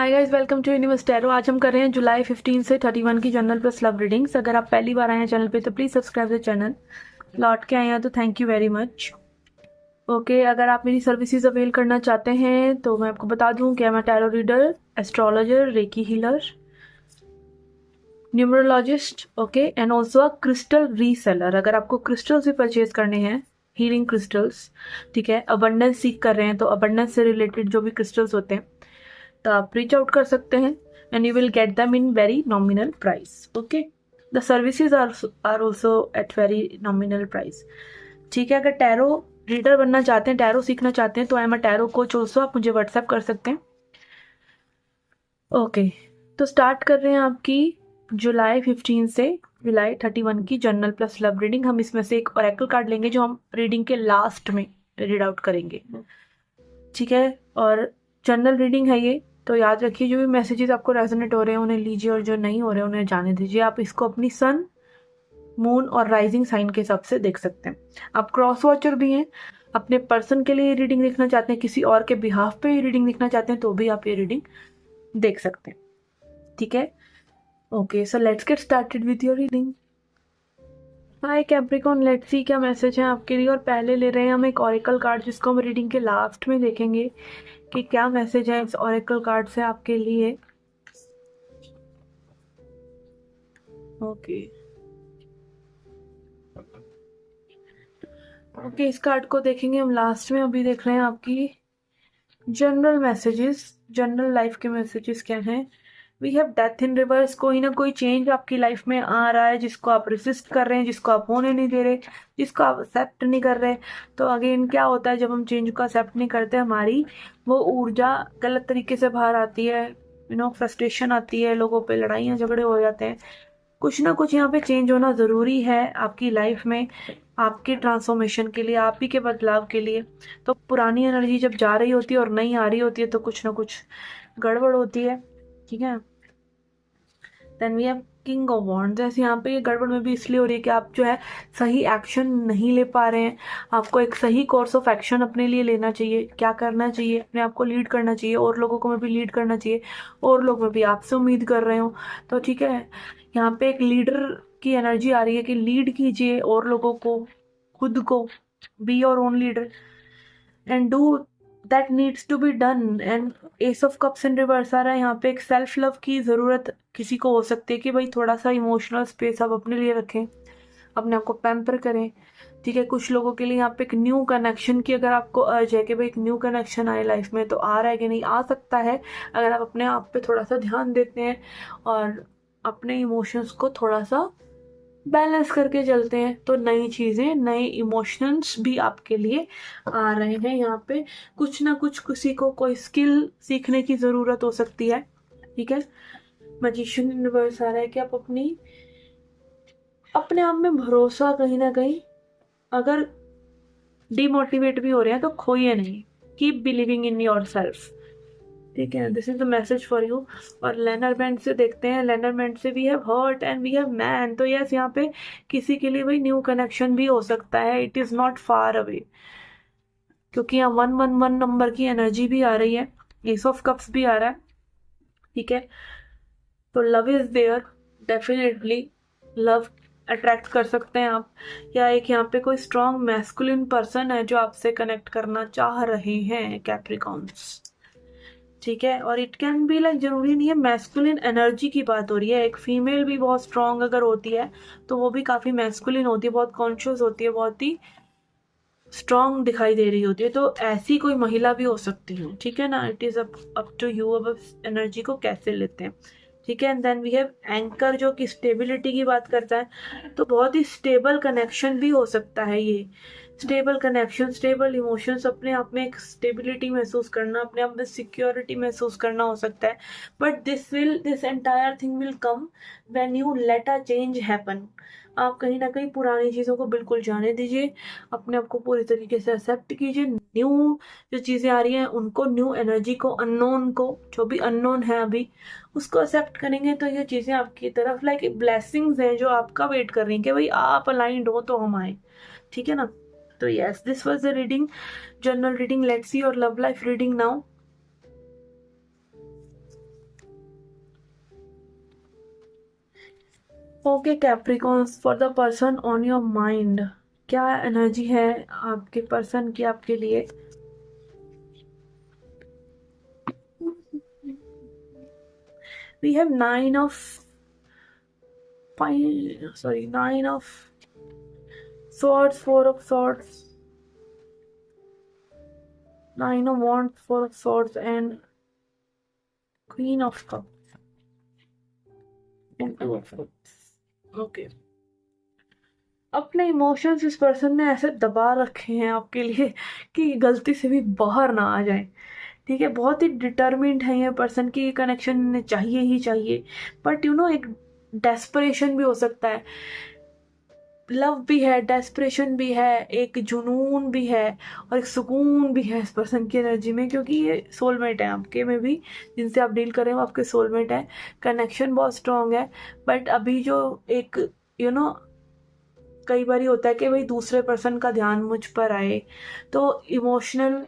Hi guys, welcome to Universe Tarot. आज हम कर रहे हैं जुलाई 15 से 31 की जनरल प्लस लव रीडिंग्स। अगर आप पहली बार आए हैं चैनल पे तो प्लीज़ सब्सक्राइब द चैनल। लौट के आए हैं तो thank you very much. Okay, अगर आप मेरी सर्विसेज अवेल करना चाहते हैं तो मैं आपको बता दूं कि मैं tarot reader, astrologer, recce healer, numerologist, okay, and also a crystal reseller. अगर आपको क्रिस्टल्स भी परचेज करने हैं, हीलिंग क्रिस्टल्स, ठीक है, अबंडेंस सीख कर रहे हैं तो अबंडेंस से रिलेटेड जो भी क्रिस्टल्स होते हैं तो आप रीच आउट कर सकते हैं and you will get them in very nominal price. Okay, the services are also at very nominal price. ठीक है, अगर टैरो रीडर बनना चाहते हैं, टैरो सीखना चाहते हैं तो I am a tarot coach also, आप मुझे व्हाट्सएप कर सकते हैं। ओके, तो स्टार्ट कर रहे हैं आपकी जुलाई 15 से जुलाई 31 की जनरल प्लस लव रीडिंग। हम इसमें से एक ओरेकल कार्ड लेंगे जो हम रीडिंग के लास्ट में रीड आउट करेंगे, ठीक है। और जनरल रीडिंग है ये, तो याद रखिए जो भी मैसेजेस आपको रेजोनेट हो रहे हैं उन्हें लीजिए और जो नहीं हो रहे हैं उन्हें जाने दीजिए। आप इसको अपनी सन, मून और राइजिंग साइन के हिसाब से देख सकते हैं। आप क्रॉस वॉचर भी हैं, अपने पर्सन के लिए रीडिंग देखना चाहते हैं, किसी और के बिहाफ पे रीडिंग देखना चाहते हैं तो भी आप ये रीडिंग देख सकते हैं, ठीक है। Okay, so let's get started with your reading. Hi Capricorn, let's see क्या मैसेज है आपके लिए। और पहले ले रहे हैं हम एक ओरेकल कार्ड जिसको हम रीडिंग के लास्ट में देखेंगे कि क्या मैसेज है इस ओरेकल कार्ड से आपके लिए। ओके ओके, इस कार्ड को देखेंगे हम लास्ट में। अभी देख रहे हैं आपकी जनरल मैसेजेस, जनरल लाइफ के मैसेजेस क्या हैं। We have death in reverse. कोई ना कोई चेंज आपकी लाइफ में आ रहा है जिसको आप रेसिस्ट कर रहे हैं, जिसको आप होने नहीं दे रहे, जिसको आप एक्सेप्ट नहीं कर रहे। तो अगेन क्या होता है, जब हम चेंज को एक्सेप्ट नहीं करते हमारी वो ऊर्जा गलत तरीके से बाहर आती है, फ्रस्ट्रेशन आती है, लोगों पे लड़ाइयाँ झगड़े हो जाते हैं। कुछ ना कुछ यहाँ पे चेंज होना ज़रूरी है आपकी लाइफ में, आपके ट्रांसफॉर्मेशन के लिए, आप ही के बदलाव के लिए। तो पुरानी एनर्जी जब जा रही होती है और नई आ रही होती है तो कुछ ना कुछ गड़बड़ होती है, ठीक है। Then we have king of wands. जैसे यहाँ पे ये गड़बड़ में भी इसलिए हो रही है कि आप जो है सही एक्शन नहीं ले पा रहे हैं। आपको एक सही कोर्स ऑफ एक्शन अपने लिए लेना चाहिए। क्या करना चाहिए, अपने आप को लीड करना चाहिए, और लोगों को में भी लीड करना चाहिए, और लोग में भी आपसे उम्मीद कर रहे हो तो ठीक है। यहाँ पे एक लीडर की एनर्जी आ रही है कि लीड कीजिए और लोगों को, खुद को, be your own leader and do that needs to be done. And ace of cups in reverse आ रहा है। यहाँ पे एक सेल्फ लव की ज़रूरत किसी को हो सकती है कि भाई थोड़ा सा इमोशनल स्पेस आप अपने लिए रखें, अपने आप को पैम्पर करें, ठीक है। कुछ लोगों के लिए यहाँ पे एक न्यू कनेक्शन की अगर आपको अर्ज है कि भाई एक न्यू कनेक्शन आए लाइफ में, तो आ रहा है कि नहीं, आ सकता है अगर आप अपने आप पे थोड़ा सा ध्यान देते हैं और अपने इमोशंस को थोड़ा सा बैलेंस करके चलते हैं तो नई चीज़ें, नए इमोशंस भी आपके लिए आ रहे हैं। यहाँ पे कुछ ना कुछ किसी को कोई स्किल सीखने की ज़रूरत हो सकती है, ठीक है। मैजिशियन यूनिवर्स आ रहा है कि आप अपने आप में भरोसा कहीं ना कहीं, अगर डिमोटिवेट भी हो रहे हैं तो खोइए नहीं, keep believing in yourself, ठीक है। This is the message for you. और लेनरमेंट से देखते हैं, लेनरमेंट से we have heart and we have man. तो यस, यहाँ पे किसी के लिए वही न्यू कनेक्शन भी हो सकता है, it is not far away, क्योंकि यहाँ 111 नंबर की एनर्जी भी आ रही है, एस ऑफ कप्स भी आ रहा है, ठीक है। तो love is there, definitely love attract कर सकते हैं आप, या एक यहाँ पे कोई स्ट्रॉन्ग मैस्कुलिन पर्सन है जो आपसे कनेक्ट करना चाह रहे हैं कैप्रिकॉन्स, ठीक है। और इट कैन बी लाइक, जरूरी नहीं है मैस्कुलिन एनर्जी की बात हो रही है, एक फीमेल भी बहुत स्ट्रॉन्ग अगर होती है तो वो भी काफ़ी मैस्कुलिन होती है, बहुत कॉन्शियस होती है, बहुत ही स्ट्रॉन्ग दिखाई दे रही होती है। तो ऐसी कोई महिला भी हो सकती है, ठीक है ना। It is up to you, अब एनर्जी को कैसे लेते हैं, ठीक है। And then we have anchor जो कि स्टेबिलिटी की बात करता है, तो बहुत ही स्टेबल कनेक्शन भी हो सकता है ये। स्टेबल कनेक्शन, स्टेबल इमोशंस, अपने आप में एक स्टेबिलिटी महसूस करना, अपने आप में सिक्योरिटी महसूस करना हो सकता है। But this entire thing will come when you let a change happen. आप कहीं ना कहीं पुरानी चीज़ों को बिल्कुल जाने दीजिए, अपने आप को पूरी तरीके से एक्सेप्ट कीजिए। न्यू जो चीज़ें आ रही हैं उनको, न्यू एनर्जी को, अननोन को, जो भी अननोन है अभी उसको एक्सेप्ट करेंगे तो ये चीज़ें आपकी तरफ लाइक ब्लेसिंग्स हैं जो आपका वेट कर रही हैं कि भाई आप अलाइंड हो तो हम आए, ठीक है ना। तो yes, this was the reading, general reading. Let's see your love life reading now. Okay Capricorns, for the person on your mind, क्या एनर्जी है आपके पर्सन की आपके लिए? We have nine of swords, four of swords, nine of wands, four of swords, and queen of cups and two of cups. Okay. अपने emotions इस person ने ऐसे दबा रखे हैं आपके लिए कि गलती से भी बाहर ना आ जाए। ठीक है, बहुत ही डिटर्मिन्ड है ये पर्सन की, ये कनेक्शन चाहिए ही चाहिए। बट यू नो एक डेस्परेशन भी हो सकता है, लव भी है, डेस्परेशन भी है, एक जुनून भी है और एक सुकून भी है इस पर्सन की एनर्जी में, क्योंकि ये सोलमेट है आपके में भी, जिनसे आप डील कर रहे हो आपके सोलमेट है। कनेक्शन बहुत स्ट्रांग है, बट अभी जो एक यू नो कई बार होता है कि भाई दूसरे पर्सन का ध्यान मुझ पर आए, तो इमोशनल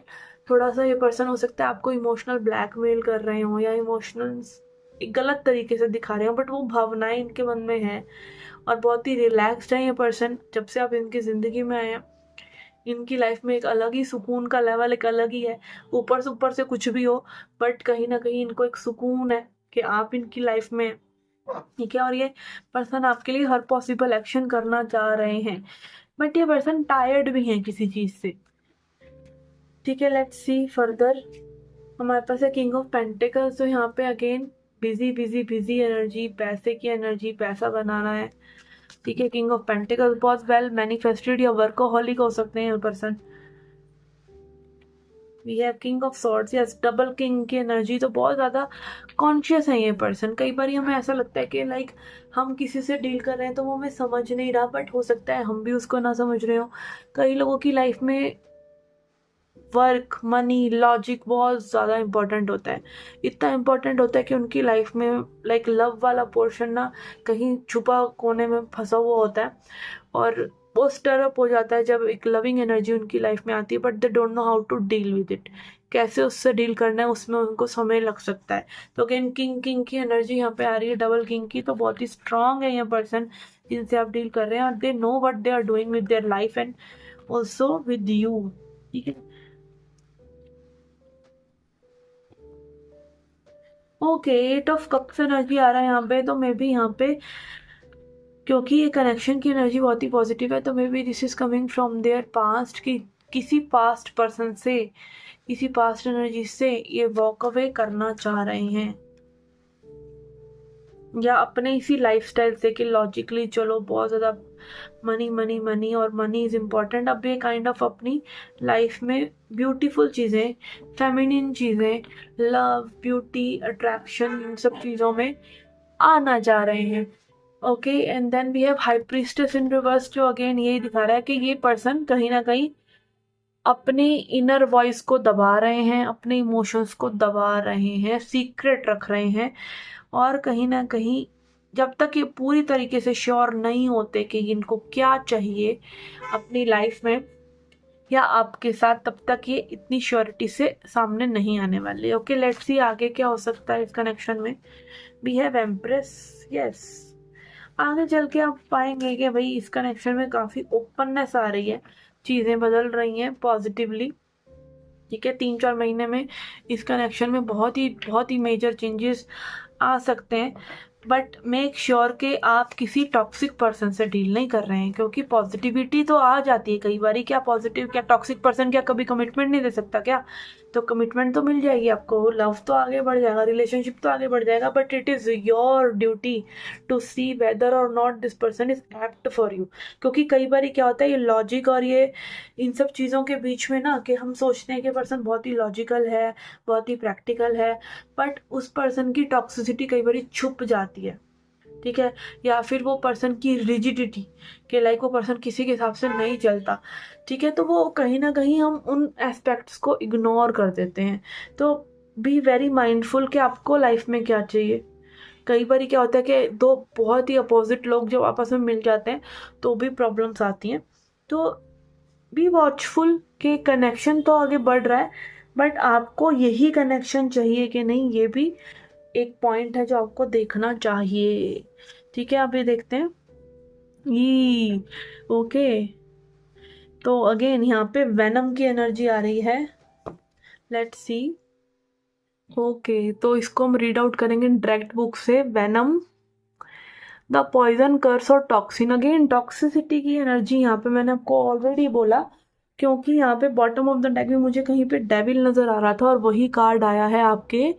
थोड़ा सा ये पर्सन हो सकता है आपको इमोशनल ब्लैकमेल कर रहे हो या इमोशनल गलत तरीके से दिखा रहे हो, बट वो भावनाएं इनके मन में हैं और बहुत ही रिलैक्स्ड है ये पर्सन। जब से आप इनकी ज़िंदगी में आए हैं, इनकी लाइफ में एक अलग ही सुकून का लेवल एक अलग ही है। ऊपर से कुछ भी हो, बट कहीं ना कहीं इनको एक सुकून है कि आप इनकी लाइफ में, ठीक है। और ये पर्सन आपके लिए हर पॉसिबल एक्शन करना चाह रहे हैं, बट ये पर्सन टायर्ड भी है किसी चीज़ से। ठीक है, लेट्स सी फर्दर। हमारे पास है किंग ऑफ पेंटिकल्स, तो यहाँ पे again busy busy busy energy, पैसे की एनर्जी, पैसा बनाना है। ठीक है, किंग ऑफ पेंटिकल्स बहुत वेल मैनिफेस्टेड या वर्कोहॉलिक हो सकते हैं person. We have king of swords, yes, double king की एनर्जी, तो बहुत ज़्यादा कॉन्शियस है ये पर्सन। कई बार हमें ऐसा लगता है कि लाइक हम किसी से डील कर रहे हैं तो वो हमें समझ नहीं रहा, बट हो सकता है हम भी उसको ना समझ रहे हो। कई लोगों की लाइफ में वर्क, मनी, लॉजिक बहुत ज़्यादा इंपॉर्टेंट होता है। इतना इंपॉर्टेंट होता है कि उनकी लाइफ में लाइक लव वाला पोर्शन ना कहीं छुपा कोने में फंसा हुआ होता है, और वो स्टर अप हो जाता है जब एक लविंग एनर्जी उनकी लाइफ में आती है, but they don't know how to deal with it. कैसे उससे डील करना है उसमें उनको समय लग सकता है। तो अगेन किंग किंग की एनर्जी यहाँ पे आ रही है, डबल किंग की, तो बहुत ही स्ट्रांग है ये पर्सन जिनसे आप डील कर रहे हैं, और they know what they are doing with their life and also with you. ठीक है, okay, eight of cups energy आ रहा है यहाँ पे, तो मे बी यहाँ पे क्योंकि ये कनेक्शन की एनर्जी बहुत ही पॉजिटिव है, तो may be this is coming from there past, कि किसी पास्ट पर्सन से, किसी पास्ट एनर्जी से ये वॉक अवे करना चाह रहे हैं, या अपने इसी लाइफस्टाइल से कि लॉजिकली चलो बहुत ज़्यादा मनी मनी मनी और मनी इज़ इम्पॉर्टेंट, अब ये काइंड ऑफ अपनी लाइफ में ब्यूटीफुल चीज़ें, फेमिनिन चीज़ें, लव, ब्यूटी, अट्रैक्शन, इन सब चीज़ों में आना चाह रहे हैं। Okay, and then we have high priestess in reverse, जो अगेन यही दिखा रहा है कि ये पर्सन कहीं ना कहीं अपने इनर वॉइस को दबा रहे हैं, अपने इमोशंस को दबा रहे हैं, सीक्रेट रख रहे हैं, और कहीं ना कहीं जब तक ये पूरी तरीके से श्योर नहीं होते कि इनको क्या चाहिए अपनी लाइफ में या आपके साथ, तब तक ये इतनी श्योरिटी से सामने नहीं आने वाले। ओके, लेट्स सी आगे क्या हो सकता है इस कनेक्शन में। वी हैव एम्प्रेस, यस, आगे चल के आप पाएंगे कि भाई इस कनेक्शन में काफ़ी ओपननेस आ रही है, चीज़ें बदल रही हैं पॉजिटिवली। ठीक है, 3-4 महीने में इस कनेक्शन में बहुत ही मेजर चेंजेस आ सकते हैं, बट मेक श्योर कि आप किसी टॉक्सिक पर्सन से डील नहीं कर रहे हैं, क्योंकि पॉजिटिविटी तो आ जाती है कई बार। क्या पॉजिटिव, क्या टॉक्सिक पर्सन क्या कभी कमिटमेंट नहीं दे सकता क्या? तो कमिटमेंट तो मिल जाएगी आपको, लव तो आगे बढ़ जाएगा, रिलेशनशिप तो आगे बढ़ जाएगा, but it is your duty to see whether or not this person is apt for you. क्योंकि कई बार क्या होता है, ये लॉजिक और ये इन सब चीज़ों के बीच में ना, कि हम सोचते हैं कि पर्सन बहुत ही लॉजिकल है, बहुत ही प्रैक्टिकल है, बट उस पर्सन की टॉक्सिसिटी कई बार छुप जाती है। ठीक है, या फिर वो पर्सन की रिजिडिटी, कि लाइक वो पर्सन किसी के हिसाब से नहीं चलता। ठीक है, तो वो कहीं ना कहीं हम उन एस्पेक्ट्स को इग्नोर कर देते हैं। तो बी वेरी माइंडफुल कि आपको लाइफ में क्या चाहिए। कई बार क्या होता है कि दो बहुत ही अपोजिट लोग जब आपस में मिल जाते हैं तो भी प्रॉब्लम्स आती हैं। तो बी वॉचफुल कि कनेक्शन तो आगे बढ़ रहा है, बट आपको यही कनेक्शन चाहिए कि नहीं, ये भी एक पॉइंट है जो आपको देखना चाहिए। ठीक है, आप ये देखते हैं ई ओके। तो अगेन यहाँ पे वेनम की एनर्जी आ रही है, लेट्स सी। ओके, तो इसको हम रीड आउट करेंगे डायरेक्ट बुक से। वेनम, द पॉइजन, कर्स और टॉक्सिन। अगेन टॉक्सिसिटी की एनर्जी यहाँ पे मैंने आपको ऑलरेडी बोला, क्योंकि यहाँ पे बॉटम ऑफ द डेक में मुझे कहीं पे डेविल नजर आ रहा था और वही कार्ड आया है आपके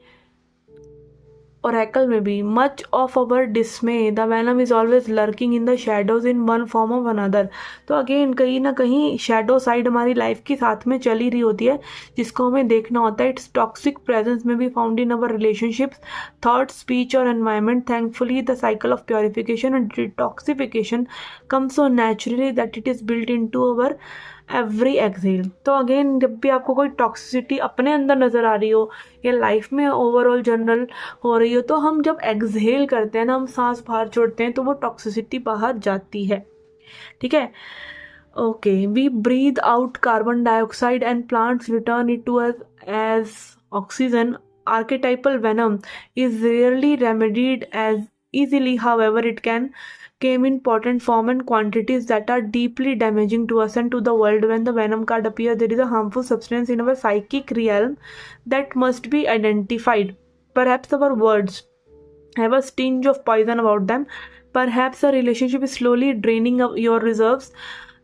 ओरेकल में भी। Much of our डिसमे, the venom is always lurking in the shadows in one form of another. तो अगेन कहीं ना कहीं शेडो साइड हमारी लाइफ के साथ में चली रही होती है, जिसको हमें देखना होता है। Its toxic presence may be found in our relationships, thought, speech और environment. Thankfully the cycle of purification and detoxification come so naturally that it is built into our every excel. तो again जब भी आपको कोई toxicity अपने अंदर नजर आ रही हो या लाइफ में ओवरऑल जनरल हो रही हो, तो हम जब एक्सहेल करते हैं ना, हम सांस बाहर छोड़ते हैं, तो वो टॉक्सिसिटी बाहर जाती है। ठीक है, okay. We breathe out carbon dioxide and plants return it to us as oxygen. Archetypal venom is rarely remedied as easily, however it can came in potent form and quantities that are deeply damaging to us and to the world. When the venom card appears, there is a harmful substance in our psychic realm that must be identified. Perhaps our words have a tinge of poison about them. Perhaps a relationship is slowly draining your reserves.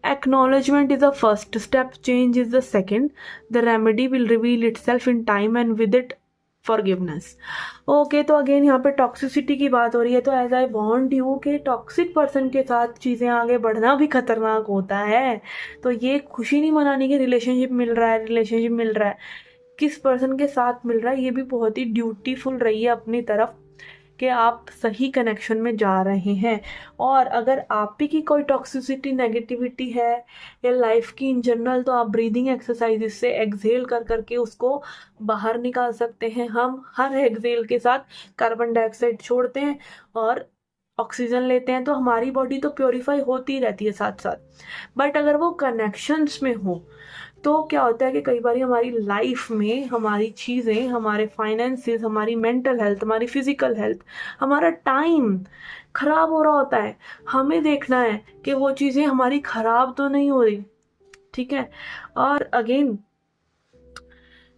Acknowledgement is the first step, change is the second. The remedy will reveal itself in time and with it forgiveness. Okay, तो again यहाँ पे toxicity की बात हो रही है। तो as I want you कि टॉक्सिक पर्सन के साथ चीज़ें आगे बढ़ना भी खतरनाक होता है। तो ये खुशी नहीं मनानी कि रिलेशनशिप मिल रहा है, रिलेशनशिप मिल रहा है, किस पर्सन के साथ मिल रहा है, ये भी बहुत ही ड्यूटीफुल रही है अपनी तरफ कि आप सही कनेक्शन में जा रहे हैं। और अगर आप ही की कोई टॉक्सिसिटी नेगेटिविटी है या लाइफ की इन जनरल, तो आप ब्रीदिंग एक्सरसाइज से एक्सहेल कर करके उसको बाहर निकाल सकते हैं। हम हर एक्सहेल के साथ कार्बन डाइऑक्साइड छोड़ते हैं और ऑक्सीजन लेते हैं, तो हमारी बॉडी तो प्योरीफाई होती रहती है साथ साथ। बट अगर वो कनेक्शंस में हो तो क्या होता है कि कई बार हमारी लाइफ में हमारी चीज़ें, हमारे फाइनेंसेस, हमारी मेंटल हेल्थ, हमारी फिजिकल हेल्थ, हमारा टाइम खराब हो रहा होता है। हमें देखना है कि वो चीज़ें हमारी खराब तो नहीं हो रही। ठीक है, और अगेन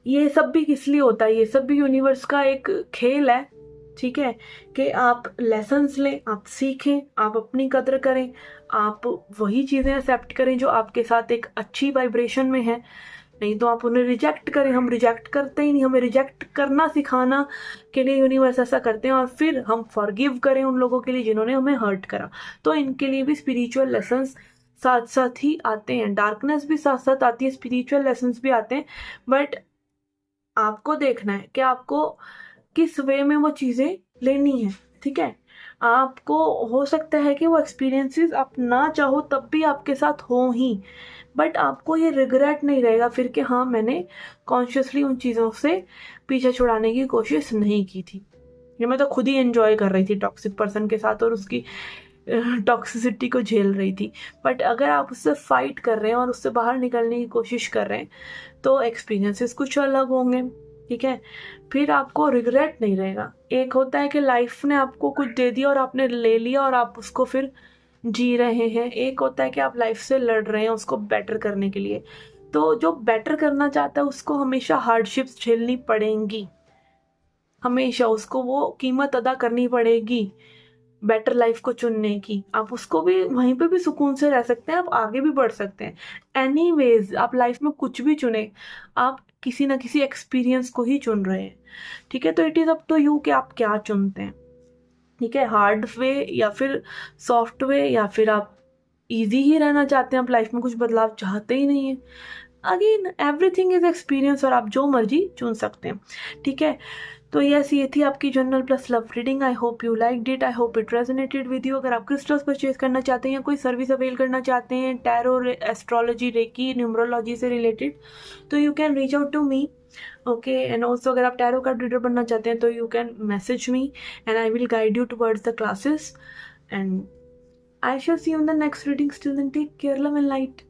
ये सब भी किस लिए होता है? ये सब भी यूनिवर्स का एक खेल है। ठीक है, कि आप लेसन्स लें, आप सीखें, आप अपनी कदर करें, आप वही चीज़ें एक्सेप्ट करें जो आपके साथ एक अच्छी वाइब्रेशन में है, नहीं तो आप उन्हें रिजेक्ट करें। हम रिजेक्ट करते ही नहीं, हमें रिजेक्ट करना सिखाना के लिए यूनिवर्स ऐसा करते हैं, और फिर हम फॉरगिव करें उन लोगों के लिए जिन्होंने हमें हर्ट करा। तो इनके लिए भी स्पिरिचुअल लेसन्स साथ साथ ही आते हैं, डार्कनेस भी साथ साथ आती है, स्पिरिचुअल लेसन्स भी आते हैं। बट आपको देखना है कि आपको किस वे में वो चीज़ें लेनी है। ठीक है, आपको हो सकता है कि वो एक्सपीरियंसेस आप ना चाहो तब भी आपके साथ हो ही, बट आपको ये रिग्रेट नहीं रहेगा फिर कि हाँ मैंने कॉन्शियसली उन चीज़ों से पीछे छुड़ाने की कोशिश नहीं की थी। ये मैं तो खुद ही एंजॉय कर रही थी टॉक्सिक पर्सन के साथ और उसकी टॉक्सिसिटी को झेल रही थी। बट अगर आप उससे फाइट कर रहे हैं और उससे बाहर निकलने की कोशिश कर रहे हैं तो एक्सपीरियंसेस कुछ अलग होंगे। ठीक है, फिर आपको रिग्रेट नहीं रहेगा। एक होता है कि लाइफ ने आपको कुछ दे दिया और आपने ले लिया और आप उसको फिर जी रहे हैं। एक होता है कि आप लाइफ से लड़ रहे हैं उसको बेटर करने के लिए। तो जो बेटर करना चाहता है उसको हमेशा हार्डशिप्स झेलनी पड़ेंगी, हमेशा उसको वो कीमत अदा करनी पड़ेगी बेटर लाइफ को चुनने की। आप उसको भी वहीं पे भी सुकून से रह सकते हैं, आप आगे भी बढ़ सकते हैं। एनीवेज आप लाइफ में कुछ भी चुने, आप किसी ना किसी एक्सपीरियंस को ही चुन रहे हैं। ठीक है, तो it is up to you कि आप क्या चुनते हैं। ठीक है, हार्ड वे या फिर सॉफ्ट वे, या फिर आप इजी ही रहना चाहते हैं, आप लाइफ में कुछ बदलाव चाहते ही नहीं है। अगेन एवरीथिंग इज एक्सपीरियंस और आप जो मर्जी चुन सकते हैं। ठीक है, तो यस, ये थी आपकी general plus love reading. I hope you liked it, I hope it resonated with you. अगर आप क्रिस्टल्स परचेज करना चाहते हैं या कोई सर्विस अवेल करना चाहते हैं टैरो, एस्ट्रोलॉजी, रेकी, न्यूमरोलॉजी से रिलेटेड, तो you can reach out to me. Okay, and also अगर आप टैरो कार्ड रीडर बनना चाहते हैं तो you can message me and I will guide you towards the classes, and I shall see you in the next reading. Till then, take care, love and light.